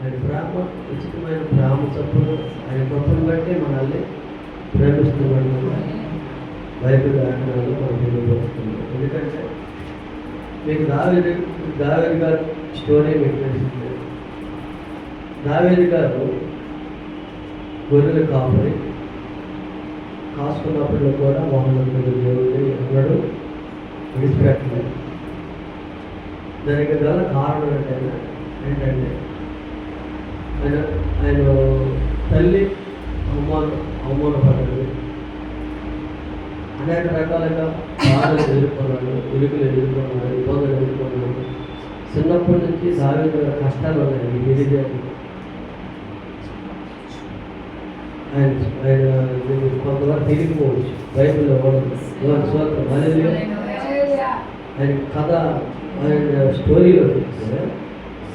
ఆయన ప్రేమ, ఉచితమైన ప్రేమ చప్పులు ఆయన గొప్పను బట్టి మనల్ని ప్రేమిస్తున్నాడు. బైబిల్ ఆజ్ఞలు మనం తెలియపరుస్తుంది. ఎందుకంటే మీకు దావీదు గారు స్టోరీ మీకు తెలిసింది. దావీదు గారు గొర్రెలు కాపరి కాసుకున్నప్పుడు కూడా మహోన్నతుడు దేవుడిని ఎన్నడూ విడిచిపెట్టలేదు. దానికి గల కారణం ఏంటంటే ఆయన తల్లి అవమానపడ్డాడు, అనేక రకాలుగా బాధలు ఎదుర్కొన్నాడు, ఇరుకులు ఎదుర్కొన్నాడు, ఇబ్బందులు ఎదుర్కొన్నాడు. చిన్నప్పటి నుంచి దావీదు కష్టాలు ఉన్నాయి. గిరిజాలు ఆయన కొంతవరకు తిరిగిపోవచ్చు. బైబిల్లో స్వతం ఆయన కథ, ఆయన స్టోరీలో చూస్తే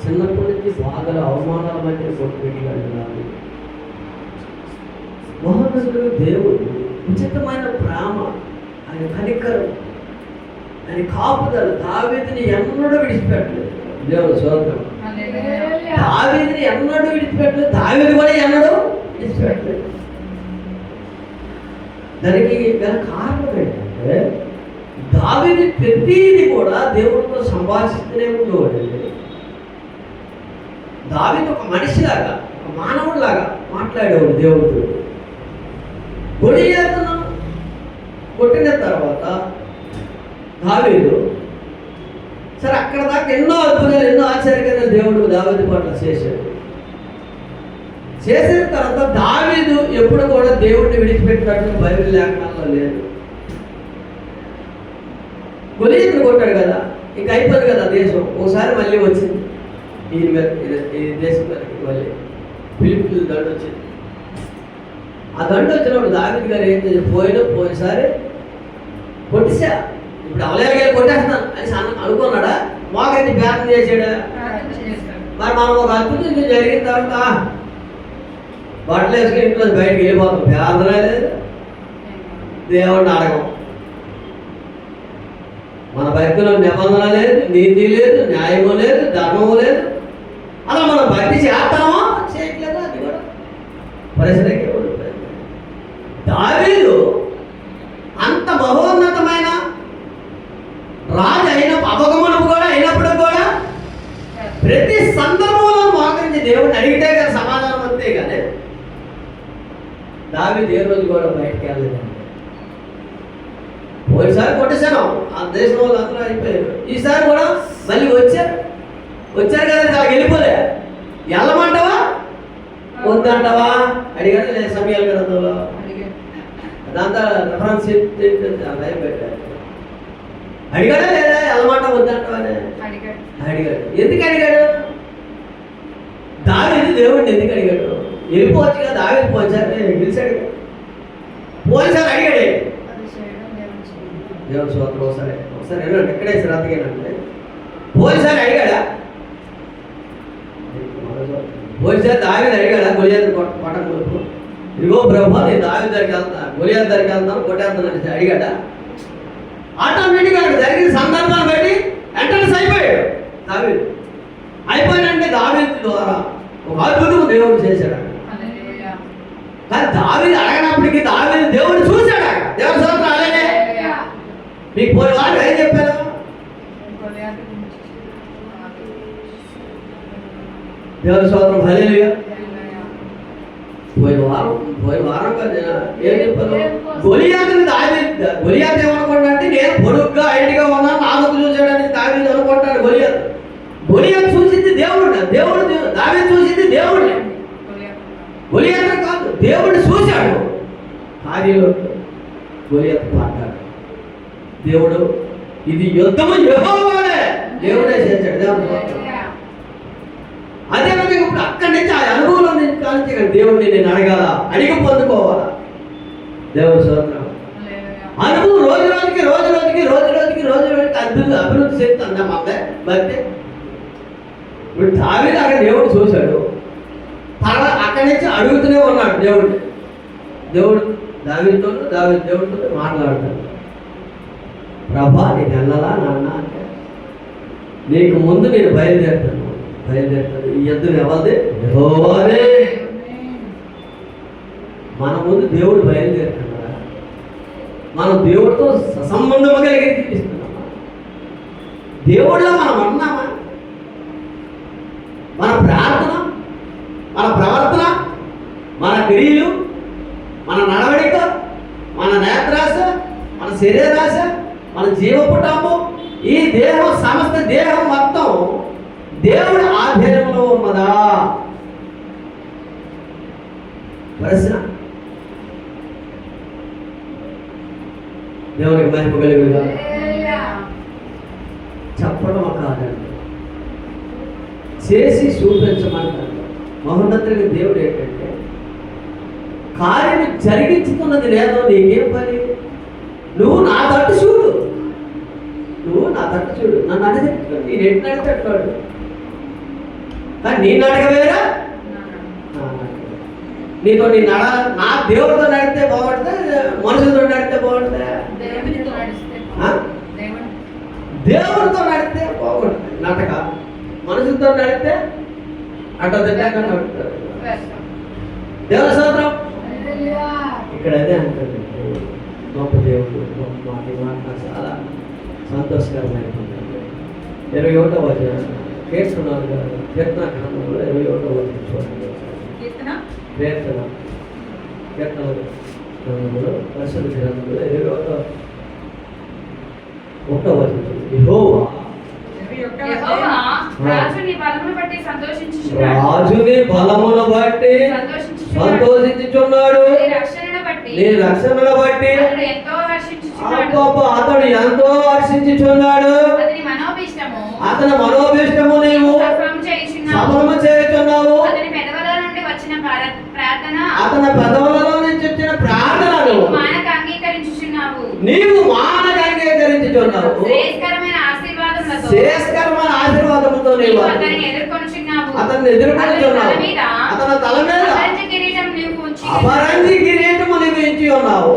చిన్నప్పటి నుంచి బాగా అవమానాల మధ్య కొట్టుకెళ్ళాడు. మహోన్నతుడు దేవుడు ఉచితమైన ప్రేమ, ఆయన కనికరం, ఆయన కాపుదల దావీదుని ఎన్నడూ విడిచిపెట్టలేదు. దేవుడు స్తోత్రం. దావీదుని ఎన్నడూ విడిచిపెట్టలేదు, దావీదు కూడా ఎన్నడూ విడిచిపెట్టలేదు. దానికి గల కారణం ఏంటంటే దావీదు ప్రతిదీ కూడా దేవుడితో సంభాషిస్తూనే ఉండేవాడండి. దావీదు ఒక మనిషిలాగా, ఒక మానవుడిలాగా మాట్లాడేవాడు దేవుడితో. గొలియాతును కొట్టిన తర్వాత దావీదు సరే అక్కడ దాకా ఎన్నో అద్భుతాలు, ఎన్నో ఆశ్చర్యకరమైన దేవుడు దావీదు పట్ల చేశాడు. చేసిన తర్వాత దావీదు ఎప్పుడు కూడా దేవుడిని విడిచిపెట్టినట్టు బైబిల్ లేఖనాల్లో లేదు. గొలియాతును కొట్టాడు కదా, ఇంక అయిపోయింది కదా దేశం. ఒకసారి మళ్ళీ వచ్చింది ఈ దేశం మీదకి, మళ్ళీ ఫిలిప్పీల దండు వచ్చింది. ఆ దండు వచ్చినప్పుడు దావీదు గారు ఏం చేసి పోయినసారి కొట్టేసా, ఇప్పుడు అవలేగా కొట్టేస్తున్నాను అని అనుకున్నాడా? మాకైతే ప్రార్థన చేసాడా? మరి మనం ఒక అద్భుతం జరిగిన తర్వాత బట్టలు వేసుకుని ఇంట్లో బయటకు వెళ్ళిపోతాం. ప్రార్థన లేదు, దేవుడిని అడగం. మన భక్తిలో నిబంధన లేదు, నీతి లేదు, న్యాయము లేదు, ధర్మము లేదు. అలా మనం భక్తి చేస్తామా చేయట్లేదా? అది కూడా పరిస్థితికి దావీదు అంత మహోన్నతమైన రాజు అయిన అపగమనం కూడా అయినప్పుడు కూడా ప్రతి సందర్భంలో మోకరించి దేవుడిని అడిగితే కానీ సమాధానం అంతే. కానీ దావీదు ఏ రోజు కూడా బయటకు వెళ్ళలేదండి. పోయినసారి కొట్టేశాను, ఆ దేశం వాళ్ళు అందరూ అయిపోయారు. ఈసారి కూడా మళ్ళీ వచ్చారు కదా, అలా వెళ్ళిపోలే. వెళ్ళమంటావా వద్దంటావా అడిగాడు. నేను సమయాల గ్రంథంలో అదంతా రెఫరెన్స్ పెట్టాడు. అడిగాడా లేదా వెళ్ళమంట వద్దంటావా అడిగాడు. ఎందుకు అడిగాడు? దావీదు దేవుడిని ఎందుకు అడిగాడు? వెళ్ళిపోవచ్చు కదా, దావీదు పోయినసారి గెలిచాడు. పోయినసారి అడిగాడే దేవుడు స్తోత్రం. ఒకసారి వెళ్ళండి, ఎక్కడే శ్రద్ధగానంటే పోయినసారి అడిగాడా? పోయినసారి దావీదు అడిగాడా? గొలియాతు కొట్టకు, ఇదిగో బ్రహ్మ నేను దావీదు దగ్గరికి వెళ్తాను, గొలియాతు దగ్గరికి వెళ్తాను, కొట్టేస్తాను అడిగాడా? ఆటోమేటిక్గా అక్కడ జరిగిన సందర్భాన్ని బట్టి ఎంట్రన్స్ అయిపోయాడు దావీదు. అయిపోయినంటే దావీదు ద్వారా ఒక అద్భుతం దేవుడు చేశాడు. కానీ దావీదు అడగనప్పటికీ దావీదు దేవుడు చూశాడు. దేవుడు స్తోత్రం. అలాగే మీకు పోయిన వాడు ఏం చెప్పారు? దేవుని స్తోత్రం. హల్లెలూయా. పోయిన వారం కదా ఏం చెప్పారు? గొలియాతుని గొలియాతు ఏమనుకుంటాడంటే నేను పొడుగ్గా హైట్గా ఉన్నాను, నాలుగు చూసాడని దావీదు అనుకుంటాడు. గొలియాతు చూసింది దేవుడు, దావీదు చూసింది దేవుడు. గొలియాతు కాదు, దేవుడు చూశాడు. కార్యంలో గొలియాతు పడ్డాడు. దేవుడు ఇది యుద్ధము యెహోవాదే, దేవుడే చేశాడు. అదేవిధంగా ఇప్పుడు అక్కడి నుంచి ఆ అనుభవంలో నుంచి కాల్చి దేవుడిని నేను అడగాల, అడిగి పొందుకోవాలా. దేవుడు స్తోత్రం. అనుభవం రోజు రోజుకి అభివృద్ధి చేస్తుందా మా భక్తి. ఇప్పుడు దావీదు అక్కడ దేవుడు చూశాడు, తర్వాత అక్కడి నుంచి అడుగుతూనే ఉన్నాడు దేవుడు దావీదుతో దేవుడితో మాట్లాడతాడు. ప్రభా నేను వెళ్ళాలా నాన్న అంటే నీకు ముందు నేను బయలుదేరుతాను, బయలుదేరుతాడు. ఈ యుద్ధం ఎవరిది? యెహోవాదే. మన ముందు దేవుడు బయలుదేరుతున్నాడా? మనం దేవుడితో సంబంధం కలిగి తీపిస్తున్నామా? దేవుడిలో మనం ఉన్నామా? మన ప్రార్థన, మన ప్రవర్తన, మన క్రియలు, మన నడవడిక, మన నేత్రాశ, మన శరీరాశ, మన జీవపుటాము, ఈ దేహం సమస్త దేహం మొత్తం దేవుడి ఆధీనంలో ఉన్నదా? ప్రశ్న. దేవునికి మహిమ కలుగుగా. చెప్పడం కాదండి, చేసి చూపించమంటారు. మహోన్నతుడికి దేవుడు ఏంటంటే కార్యం జరిగించుతున్నది లేదో నీకేం పని? నువ్వు నా తట్టు చూడు, నువ్వు నా తట్టు చూడు. నన్ను అడిగి నేను ఎట్లా అడిగేటాడు, కానీ నీ నడక వేరా, నీతో నీ నా దేవుడితో నడితే బాగుంటుందా, మనుషులతో నడితే బాగుంటుందా? దేవుడితో నడితే బాగుంటుంది నడక. మనుషులతో నడితే అట్లా తిట్టాక నడుపుతారు. దేవుని స్తోత్రం. ఇక్కడ అదే అంటుంది, గొప్ప దేవుడు గొప్ప మాట చాలా సంతోషకరమైనటువంటి 21వ వచనం కీర్తన గ్రంథంలో 21వ వచనం చూడండి. కీర్తన గ్రంథంలో పరిశుద్ధ గ్రంథంలో 21వ వచనం. యెహోవా రాజుని బలమును బట్టి సంతోషించుచున్నాడు. నీ రక్షణను బట్టి అతడు ఎంతో హర్షించుచున్నాడు. అతని మనోభీష్టము నీవు సఫలము చేయుచున్నావు. అతని పెదవుల నుంచి వచ్చిన ప్రార్థనను నీవు మానక అంగీకరించుచున్నావు. శ్రేయస్కరమైన ఆశీర్వాదముతో నీవు అతన్ని ఎదుర్కొనుచున్నావు. అతని తల మీద అపరంజి కిరీటము నీవు ఇచ్చి ఉన్నావు.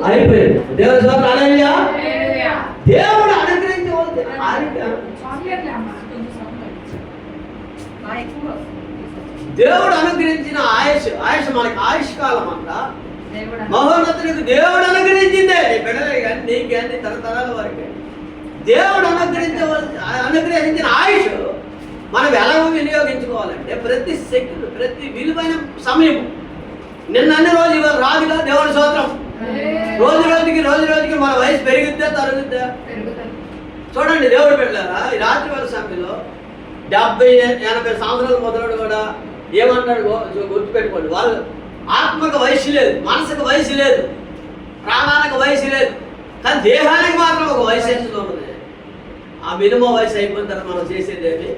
అయిపోయింది. దేవుడు దేవుడు అనుగ్రహించవలసిన దేవుడు అనుగ్రహించిన ఆయుష్ మనకి ఆయుష్ కాలం అంతా మహోన్నతునికి దేవుడు అనుగ్రహించిందే. నీ బిడ్డలే కానీ నీకు కానీ తరతరాల వరకే దేవుడు అనుగ్రహించిన ఆయుష్ మనం ఎలా వినియోగించుకోవాలంటే ప్రతి సెకండ్, ప్రతి విలువైన సమయం. నిన్న అన్ని రోజు ఇవాళ రాదుగా. దేవుడి స్తోత్రం. రోజు రోజుకి మన వయసు పెరుగుద్దా తరుగుద్దా? చూడండి దేవుడు బిడ్డలారా, ఈ రాత్రి వేళ సమయంలో 70-80 సంవత్సరాల మొదలు కూడా ఏమంటాడు గుర్తుపెట్టుకోండి. వాళ్ళు ఆత్మకు వయసు లేదు, మనసుకు వయసు లేదు, ప్రాణానికి వయసు లేదు, కానీ దేహానికి మాత్రం ఒక వయసు ఎంచులో ఉన్నది. ఆ మినిమం వయసు అయిపోయిన తర్వాత మనం చేసేదేమి?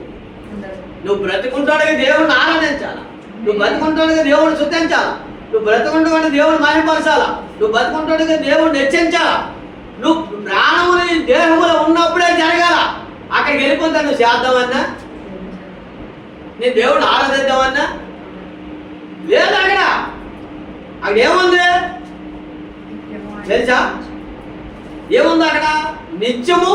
నువ్వు బ్రతుకుంటాడుగా దేవుడిని ఆరాధించాలా, నువ్వు బ్రతుకుంటాడుగా దేవుడిని స్తుతించాలా, నువ్వు బ్రతుకుంటాడు దేవుడిని మహిమపరచాలా, నువ్వు బ్రతుకుంటాడుగా దేవుడిని హెచ్చించాలా. నువ్వు ప్రాణముని దేహములో ఉన్నప్పుడే జరగాల. అక్కడికి వెళ్ళిపోతా నువ్వు చేద్దామన్నా, నీ దేవుడిని ఆరాధిద్దామన్నా లేదు. అక్కడ ఏముంది తెలుసా? ఏముంది అక్కడ? నిత్యము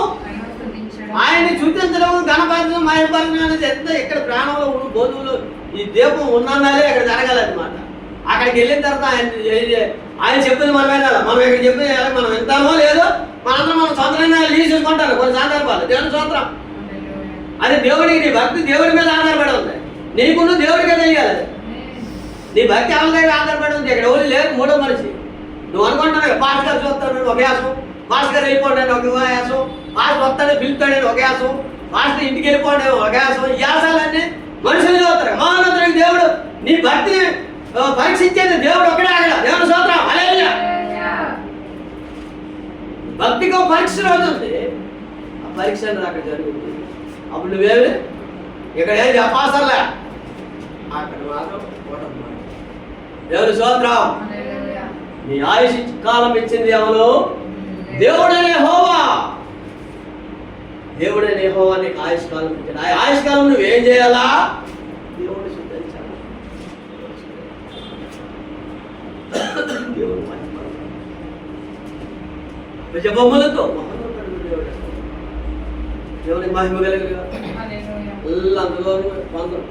ఆయన్ని చూపించడం, గణపరచడం, మహిమపరచడం అనేది ఎంత ఇక్కడ ప్రాణంలో బోధువులు ఈ దీపం ఉన్నందాలే అక్కడ జరగాలన్నమాట. అక్కడికి వెళ్ళిన తర్వాత ఆయన చెప్పింది మనం వినాలి. మనం ఇక్కడ చెప్పింది మనం వింటామో లేదో మనందరం మనం సొంతంగా లీజ్ చూసుకుంటారు కొన్ని సందర్భాలు. దేవుని స్తోత్రం. అది దేవుడికి, నీ భక్తి దేవుడి మీద ఆధారపడి ఉంది. నీకున్న దేవుడికే తెలియాలి. నీ భక్తి ఎవరి దగ్గర ఆధారపడి ఉంది. ఇక్కడ ఎవరు లేదు, మూడో మనిషి. నువ్వు అనుకుంటాను పాస్ గారు చూస్తాడు ఒక యాసం, పాస్ గారు వెళ్ళిపోండి ఒక యాసం, పాస్ వస్తాడే పిలుస్తాడని ఒక యాసం, పాస్ ఇంటికి వెళ్ళిపోండి ఒక యాసం. ఈ యాసాలన్నీ మనుషులు చూస్తారు. మహోన్నతుడికి దేవుడు నీ భక్తిని పరీక్షించేది దేవుడు ఒకటే. అక్కడ దేవుని స్తోత్రం. హల్లెలూయా. భక్తికి ఒక పరీక్ష అవుతుంది. ఆ పరీక్ష అక్కడ జరుగుతుంది. అప్పుడు నువ్వేమి ఇక్కడ ఏం చెప్పాసర్లే, అక్కడ మాత్రం దేవుని స్తోత్రం. నీ ఆయుష్ కాలం ఇచ్చింది ఎవరు? దేవుడనే యెహోవా. దేవుడనే యెహోవా నీకు ఆయుష్ కాలం ఇచ్చింది. ఆ ఆయుష్ కాలం నువ్వేం చేయాలా? దేవుడిని శుద్ధించాలి. దేవుడు భుజబొమ్మలతో దేవునికి మహిమ కలిగిన అందులో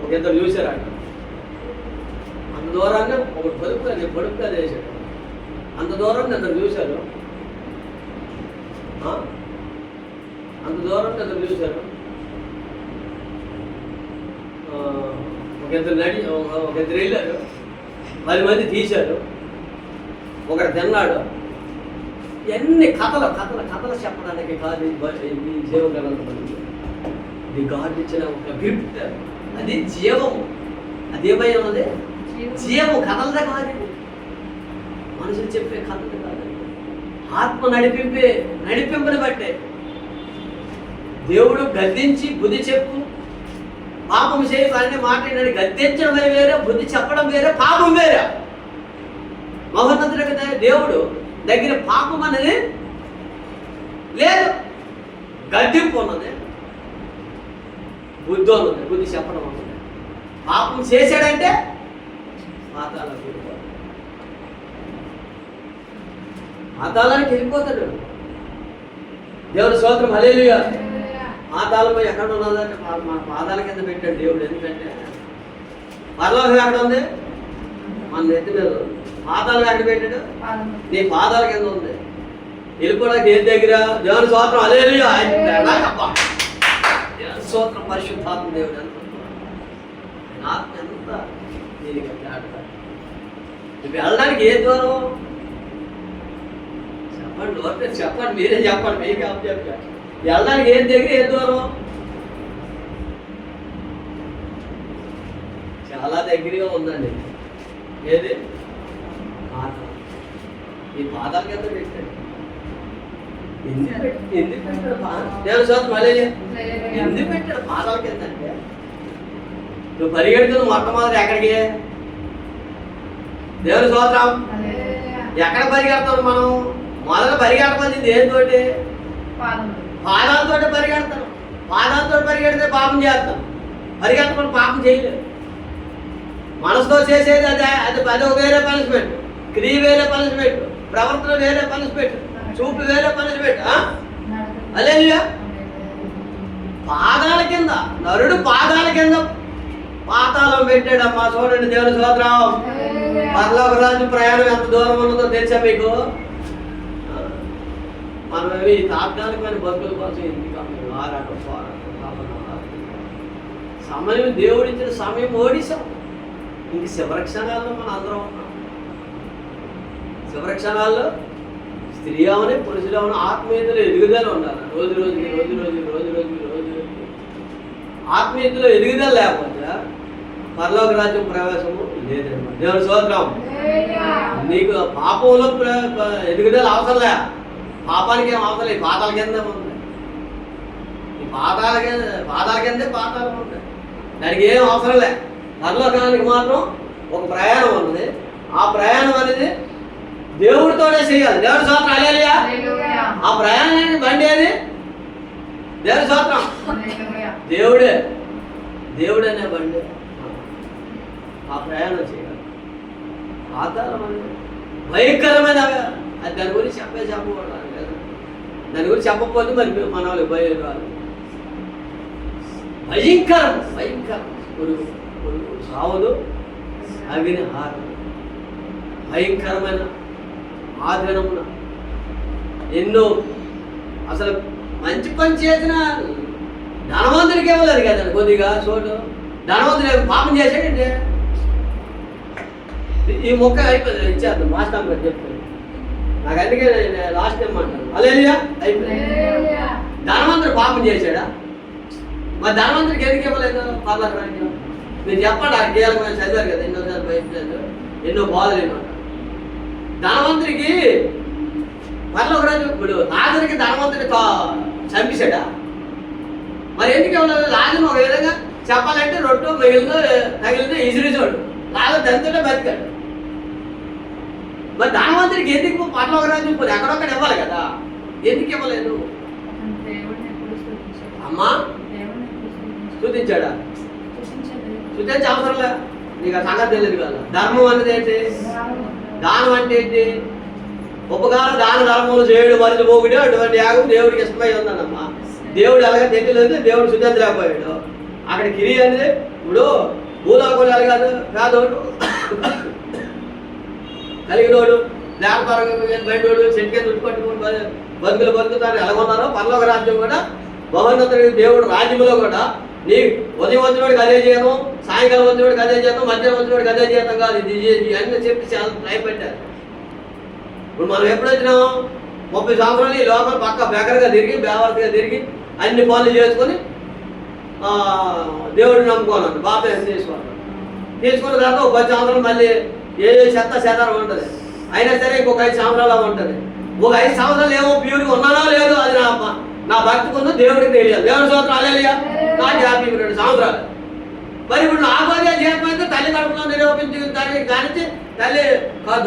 ఒక ఇద్దరు చూశారు అక్కడ. అంత దూరాన్ని ఒకటి పొడుపుగా చేశాడు. అంత దూరాన్ని ఇద్దరు చూశారు. అంత దూరాన్ని ఇద్దరు చూశారు. ఒక ఇద్దరు వెళ్ళారు. 10 మంది తీశారు. ఒకడు తిన్నాడు. ఎన్ని కథలు చెప్పడానికి కాదు ఈ జీవగ్రంథం. ఇది గాడ్ ఇచ్చిన ఒక గిఫ్ట్. అది జీవము. అదేమై ఉన్నది జీవము. కథలదే కాదు, మనుషులు చెప్పే కథలు కాదు. ఆత్మ నడిపింపుని బట్టే దేవుడు గద్దించి బుద్ధి చెప్పు, పాపం చేయని మాట్లాడి గద్దించడం వేరే, బుద్ధి చెప్పడం వేరే, పాపం వేరే. మహోన్నతుడికి దేవుడు దగ్గర పాపం అనేది లేదు, గద్దింపు ఉన్నది, బుద్ధి ఉన్నది, బుద్ధి చెప్పడం ఉన్నది. పాపం చేశాడంటే పాతాళానికి వెళ్ళిపోతాడు. దేవుడు స్తోత్రం, హల్లెలూయా. పాతాళం ఎక్కడ ఉన్నదంటే మన పాదాల కింద పెట్టాడు దేవుడు. ఎందుకంటే పరలోకం ఎక్కడ ఉంది? మన నెత్తి మీద. పాతాళం ఎక్కడ పెట్టాడు? నీ పాదాల కింద ఉంది. వెళ్ళిపోవడానికి ఏది దగ్గర? దేవుని స్తోత్రం, హల్లెలూయా. దేవుని స్తోత్రం, పరిశుద్ధాత్మ దేవుడు ఎంత ఆత్మ ఎంత దీనికి ఆడతాడు. నువ్వు వెళ్ళడానికి ఏ దూరం చెప్పండి, మీరే చెప్పండి. మీకు చెప్పారు వెళ్ళడానికి ఏం దగ్గర ఏ దూరం? చాలా దగ్గరగా ఉందండి. ఏది? పాదాలు. ఈ పాదాల కింద పెట్టాడు. ఎందుకు పెట్టాడు? దేవుని స్తోత్రం, హల్లెలూయా. ఎందుకు పెట్టాడు పాదాల కింద అంటే, నువ్వు పరిగెడుతున్నావు మొట్టమొదటి ఎక్కడికి? దేవుని స్తోత్రం. ఎక్కడ పరిగెడతావు? మనం మొదట పరిగెడవలసింది ఏంతోటి? పాదాలతో పరిగెడతాను. పాదాలతో పరిగెడితే పాపం చేస్తాను. పరిగెత్తకుండా పాపం చేయలేదు. మనసుతో చేసేది అది వేరే పనిష్మెంట్, క్రియ వేరే పనిష్మెంట్, ప్రవర్తన వేరే పనిష్మెంట్, చూపు వేరే పనిష్మెంట్. హల్లెలూయా. పాదాల కింద నరుడు పాదాల కింద పాతాళం పెట్టాడమ్మా. చూడండి దేవుని స్తోత్రం. పరలోక రాజు ప్రయాణం ఎంత దూరం ఉన్నదో తెలుసా మీకు? మనం ఈ తాత్కాలికమైన బతుకుల కోసం ఎందుకు ఆరాటం సమయం దేవుడిచ్చిన సమయం ఓడిసాం. ఇంక శివరక్షణాల్లో మనం అందరం ఉన్నాం. శివరక్షణాల్లో స్త్రీ అవని పురుషులు అవని ఆత్మీయతలో ఎదుగుదల ఉండాలి. రోజు ఆత్మీయతలో ఎదుగుదల లేకపోతే పరలోక రాజ్యం ప్రవేశము లేదన్నమాట. దేవుని స్తోత్రం. నీకు పాపంలో ఎదుగుదల అవసరం లే. పాపానికి ఏం అవసరం లేదు. పాతాల కింద ఉంది. ఈ పాతాల కిందే పాతాళం ఉంది. దానికి ఏం అవసరం లే. పరలోకానికి మాత్రం ఒక ప్రయాణం ఉన్నది. ఆ ప్రయాణం అనేది దేవుడితోనే చేయాలి. దేవుడి స్తోత్రం, హల్లెలూయా. ఆ ప్రయాణానికి బండి ఏది? దేవుడి స్తోత్రం. దేవుడనే బండి. ఆ ప్రయాణం చేయాలి. పాతాళం అనేది భయంకరమైన అది. దాని గురించి చెప్పకూడదు కదా. దాని గురించి చెప్పకపోతే మరి మన వాళ్ళు భయం రాదు. భయంకరం పురుగు సావదు, అగ్ని హారం. భయంకరమైన ఆ దినమున ఎన్నో అసలు మంచి పని చేసిన ధనవంతుడికి ఇవ్వలేదు కదండి. కొద్దిగా చోటు ధనవంతుడు పాపం చేశాడండి. ఈ మొక్క అయిపోయింది, ఇచ్చేద్దాం. మాస్టర్ గారు చెప్తాను. నాకు అందుకే లాస్ట్ టైం అంటాను. హల్లెలూయా. అయిపోయింది. ధనవంతుడు పాపం చేశాడా? మరి ధనవంతుడికి ఎందుకు ఇవ్వలేదు పరలోక రాజ్యం? మీరు చెప్పండి. ఆ కీలకమైన చదివారు కదా, ఎన్నోసార్లు బయట ఎన్నో బాధలు ఏమంటారు. ధనవంతుడికి పరలోక రాజ్యం. ఇప్పుడు లాజరుకి ధనవంతుడి చంపేశాడా? మరి ఎందుకు ఇవ్వలేదు? లాజరు ఒక విధంగా చెప్పాలంటే రొట్టు తగిలితే ఇసిరిచోడు. లాజరు దంతుడే బతికాడు. మరి ధనవంతుడికి ఎందుకు పరలోక రాజ్యం పోతే ఎక్కడొక్కడ ఇవ్వాలి కదా? ఎందుకు ఇవ్వలేదు? అమ్మా స్తుతించాడా? స్తుతించే అవసరంలే. నీకు ఆ సంగతి తెలియదు కదా. ధర్మం అనేది ఏంటి? దానం అంటే ఏంటి? ఉపకార దాన ధర్మములు చేయడు మరిచి పోగుడు అటువంటి యాగం దేవుడికి ఇష్టమై ఉందన్నమ్మా. దేవుడు ఎలాగ తెలియలేదు, దేవుడు శుద్ధించలేకపోయాడు. అక్కడ కిరి అనేది ఇప్పుడు భూలోకంలో ఎలాగాదు, పేదోడు కలిగినోడు లేకపోతే బయటోడు చెట్టు దుడ్డు పట్టుకుని బతుకుతారు ఎలాగొన్నారో పరలోక రాజ్యం కూడా బహున్నతుడి దేవుడు రాజ్యంలో కూడా నీ ఉదయం వచ్చినోడికి అదే జీతం, సాయంకాలం వచ్చినోడికి అదే జీతం, మధ్యాహ్నం వచ్చినోడికి అదే జీతం కాదు. ఇది అన్నీ చెప్పి చాలా ట్రై పెట్టారు. ఇప్పుడు మనం ఎప్పుడు వచ్చినాం 30 సంవత్సరాలు ఈ లోపల పక్క బెగరగా తిరిగి బేవర్తిగా తిరిగి అన్ని పనులు చేసుకొని దేవుడిని నమ్ముకోవాలి, బాప్తిసం తీసుకోవాలి. తీసుకున్న తర్వాత ఒక 10 సంవత్సరాలు మళ్ళీ ఏ చెత్త చెదారం ఉంటుంది. అయినా సరే ఇంకొక 5 సంవత్సరాలు ఉంటుంది. ఒక 5 సంవత్సరాలు ఏమో ప్యూర్గా ఉన్నానో లేదు అది నా భక్తికి ఉందో దేవుడికి తెలియదు. దేవుడి సంవత్సరం అలేలియా నాకు 52 సంవత్సరాలు. మరి ఇప్పుడు నా భార్య చేయకపోతే తల్లి కడుపులో నిరూపించి కానించి తల్లి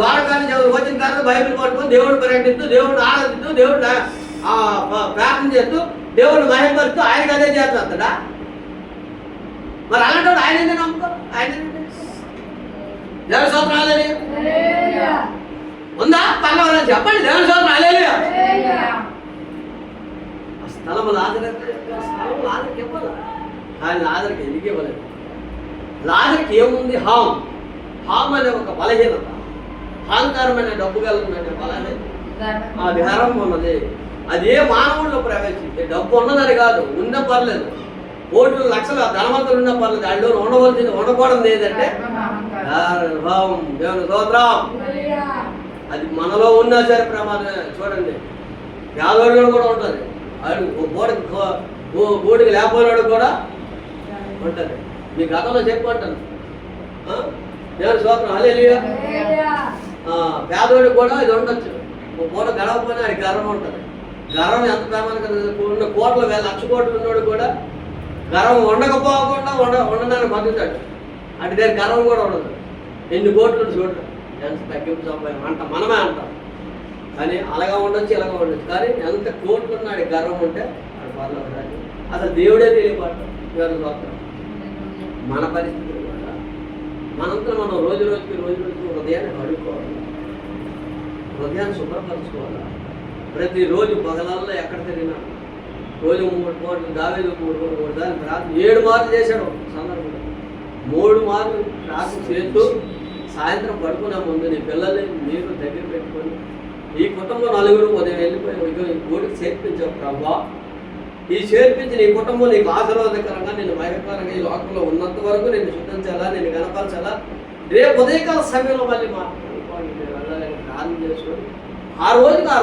ద్వారం కానీ వచ్చిన తర్వాత బైబిల్ పట్టుకొని దేవుడు ప్రకటిస్తూ, దేవుడు ఆరాధిస్తూ, దేవుడు ప్రార్థన చేస్తూ, దేవుడు మహిమపరుస్తూ ఆయనకి అదే చేస్తాడా? మరి అలాంటి ఆయన ఎందుకు నమ్ముకో? ఆయన దేవుడి సంవత్సరం అలేలియా ఉందా? పర్లేదు చెప్పండి. దేవుడి సంవత్సరం అలేలియా. స్థలం లాజరుకి ఇవ్వాలి. ఆయన లాజరుకి ఎందుకు ఇవ్వలేదు? లాజరుకి ఏముంది? హామ్ అనే ఒక బలహీనత, అహంకారమైన డబ్బు కలుగుతుందంటే బలహీనత, అది గర్వం ఉన్నది. అది ఏ మానవుల్లో ప్రవేశించి డబ్బు ఉన్నదని కాదు, ఉన్న పర్లేదు, కోట్లు లక్షల ధనవంతులు ఉన్న పర్లేదు, వాళ్ళు ఉండకూడదు ఏదంటే గర్వం. దేవుని స్తోత్రం. అది మనలో ఉన్నా సరే ప్రమాదం. చూడండి, పేదోళ్ళు కూడా ఉంటుంది, బోడికి లేకపోయినాడు కూడా ఉంటుంది. మీ గతంలో చెప్పుకుంటాను దేవుని స్తోత్రం హల్లెలూయా. పేదోడికి కూడా ఇది ఉండొచ్చు, పూట గడవకపోయినా అది గర్వం ఉంటుంది. గర్వం ఎంత ప్రమాదం, ఉన్న కోట్ల 1,00,000 కోట్లు ఉన్నోడు కూడా గర్వం ఉండకపోకుండా ఉండడానికి బతుకుతాడు. అంటే దాని గర్వం కూడా ఉండదు. ఎన్ని కోట్లు చూడటం ఎంత తగ్గింపు సంపాదన అంట మనమే అంటాం. కానీ అలాగా ఉండొచ్చు, ఇలాగా ఉండొచ్చు. కానీ ఎంత కోట్లు ఉన్నాడు గర్వం ఉంటే అది పర్లేదు. అసలు దేవుడే తెలియపాడు. దేవుని స్తోత్రం. మన పరిస్థితులు కూడా మనంతా మనం రోజు రోజుకి హృదయాన్ని కడుక్కోవాలి, హృదయాన్ని శుభ్రపరచుకోవాలి. ప్రతిరోజు పగలల్లో ఎక్కడ తిరిగినా రోజు 3 కోట్లు దావీదు 3 సార్లు ప్రార్థన 7 మార్లు చేశాడు. సందర్భంలో 3 మార్లు ప్రార్థన చేస్తూ సాయంత్రం పడుకునే ముందు నీ పిల్లల్ని మీరు దగ్గర పెట్టుకొని ఈ కుటుంబం 4 ఉదయం వెళ్ళిపోయి గోడికి చేర్పించావు ప్రభా. ఈ చేర్పించి నీ కుటుంబం నీకు ఆశీర్వాదకరంగా, నేను మహిమకరంగా ఈ లోకంలో ఉన్నంత వరకు నేను శుద్ధించాలా, నేను కనపరచాలా. రేపు ఉదయకాల సమయంలో మళ్ళీ వెళ్ళాలని ప్రార్థన చేసుకొని ఆ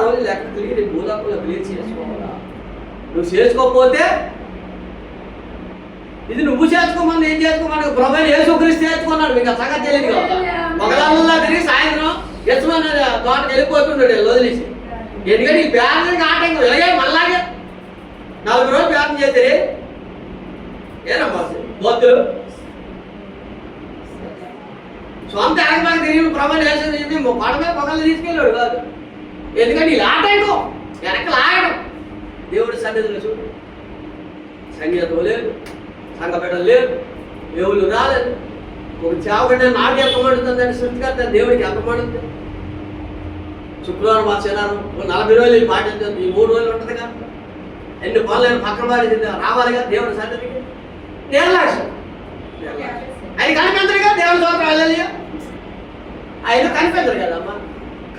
రోజు లెక్క తిరిగి నీ భూలోకంలో క్లియర్ చేసుకోవాలా. నువ్వు చేసుకోకపోతే ఇది నువ్వు చేసుకోమని ఏం చేసుకోమని ప్రభు యేసుక్రీస్తు చేసుకున్నాడు. మీకు ఆ సంగతి తెలియదు కదా. పగలల్లా తిరిగి సాయంత్రం యజమాని తోటకి వెళ్ళిపోతుండే వదిలేసి. ఎందుకంటే ఈ పేదలకి ఆటంకం ఇలాగే మళ్ళాగే 4 రోజులు ప్రార్థన చేస్తే ఏనమ్మా బొత్తులు సొంత ఆగమాకి తిరిగి ప్రభు వేసేది పడ మీద పొగలు తీసుకెళ్ళాడు కాదు. ఎందుకంటే ఈ ఆటంకం వెనక లాగడం. దేవుడి సన్నిధిలో చూడు, సంగీతం లేదు, సంఘపెట్టలు లేదు, దేవుళ్ళు రాలేదు. ఒక చావకంటే నాకు ఎంత మండుతుందని సృష్టికర్త దేవుడికి ఎంత మండుతుంది. శుక్రవారం మా శనివారం 40 రోజులు పాటించదు, ఈ 3 రోజులు ఉంటుంది కదా. ఎన్ని పనులు పక్కన వాడి రావాలి కదా దేవుడి సన్నిధికి. నిర్లక్ష్యం అది కనిపించరు కదా. దేవుడి స్తోత్రం హల్లెలూయా. ఆయన కనిపించరు కదమ్మా.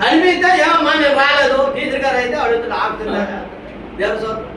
కనిపిస్తే ఏమమ్మా నేను రాలేదు టీచర్ గారు అయితే అడుగుతున్నా ఆపుతున్నా దేవుడి స్తోత్రం.